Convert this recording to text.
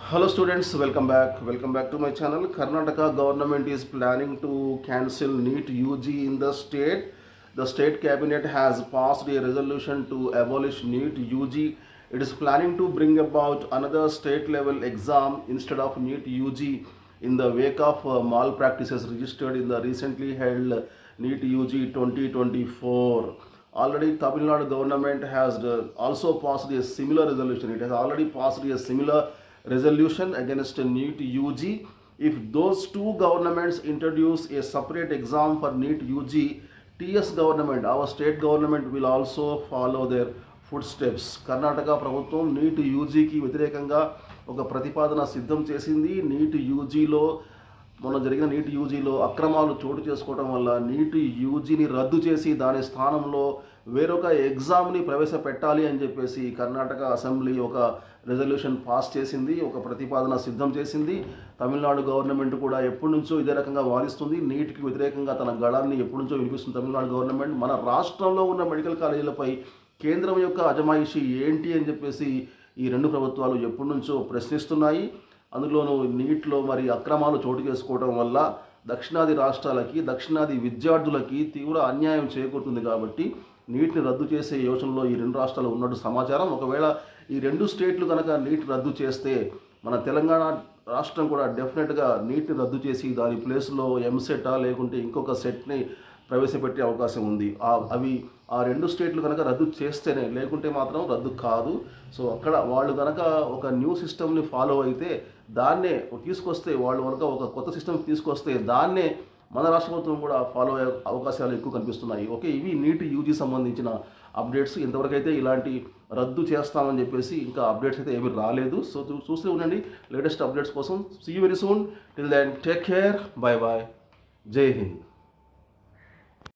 Hello students, welcome back to my channel. Karnataka government is planning to cancel NEET UG in the state. The state cabinet has passed a resolution to abolish NEET UG. It is planning to bring about another state level exam instead of NEET UG in the wake of malpractices registered in the recently held NEET UG 2024. Already Tamil Nadu government has also passed a similar resolution. It has already passed a similar resolution against NEET UG. If those two governments introduce a separate exam for NEET UG, TS government, our state government will also follow their footsteps. Karnataka ప్రభుత్వం neat యూజీకి వ్యతిరేకంగా ఒక ప్రతిపాదన సిద్ధం చేసింది. Neat యూజీలో మొన్న జరిగిన neat యూజీలో అక్రమాలు చోటు చేసుకోవడం వల్ల నీట్ యూజీని రద్దు చేసి దాని స్థానంలో వేరొక ఎగ్జామ్ని ప్రవేశపెట్టాలి అని చెప్పేసి కర్ణాటక అసెంబ్లీ ఒక రెజల్యూషన్ పాస్ చేసింది, ఒక ప్రతిపాదన సిద్ధం చేసింది. తమిళనాడు గవర్నమెంట్ కూడా ఎప్పటి నుంచో ఇదే రకంగా వాదిస్తుంది. నీట్కి వ్యతిరేకంగా తన గళాన్ని ఎప్పటి నుంచో వినిపిస్తుంది తమిళనాడు గవర్నమెంట్. మన రాష్ట్రంలో ఉన్న మెడికల్ కాలేజీలపై కేంద్రం యొక్క అజమాయిషీ ఏంటి అని చెప్పేసి ఈ రెండు ప్రభుత్వాలు ఎప్పటి నుంచో ప్రశ్నిస్తున్నాయి. అందులోనూ నీట్లో మరి అక్రమాలు చోటు చేసుకోవడం వల్ల దక్షిణాది రాష్ట్రాలకి, దక్షిణాది విద్యార్థులకి తీవ్ర అన్యాయం చేకూరుతుంది. కాబట్టి నీట్ని రద్దు చేసే యోచనలో ఈ రెండు రాష్ట్రాలు ఉన్నట్టు సమాచారం. ఒకవేళ ఈ రెండు స్టేట్లు కనుక నీట్ రద్దు చేస్తే మన తెలంగాణ రాష్ట్రం కూడా డెఫినెట్గా నీట్ని రద్దు చేసి దాని ప్లేస్లో ఎంసెటా లేకుంటే ఇంకొక సెట్ని ప్రవేశపెట్టే అవకాశం ఉంది. అవి ఆ రెండు స్టేట్లు కనుక రద్దు చేస్తేనే, లేకుంటే మాత్రం రద్దు కాదు. సో అక్కడ వాళ్ళు కనుక ఒక న్యూ సిస్టమ్ని ఫాలో అయితే, దాన్నే తీసుకొస్తే, వాళ్ళు కనుక ఒక కొత్త సిస్టమ్ తీసుకొస్తే దాన్నే మన రాష్ట్ర ప్రభుత్వం కూడా ఫాలో అయ్యే అవకాశాలు ఎక్కువ కనిపిస్తున్నాయి. ఓకే, ఇవి నీట్ యూజీ సంబంధించిన అప్డేట్స్. ఇంతవరకు అయితే ఇలాంటి రద్దు చేస్తామని చెప్పేసి ఇంకా అప్డేట్స్ అయితే ఏమీ రాలేదు. సో చూస్తూ ఉండండి లేటెస్ట్ అప్డేట్స్ కోసం. See you very soon. Till then take care. Bye bye. Jai Hind.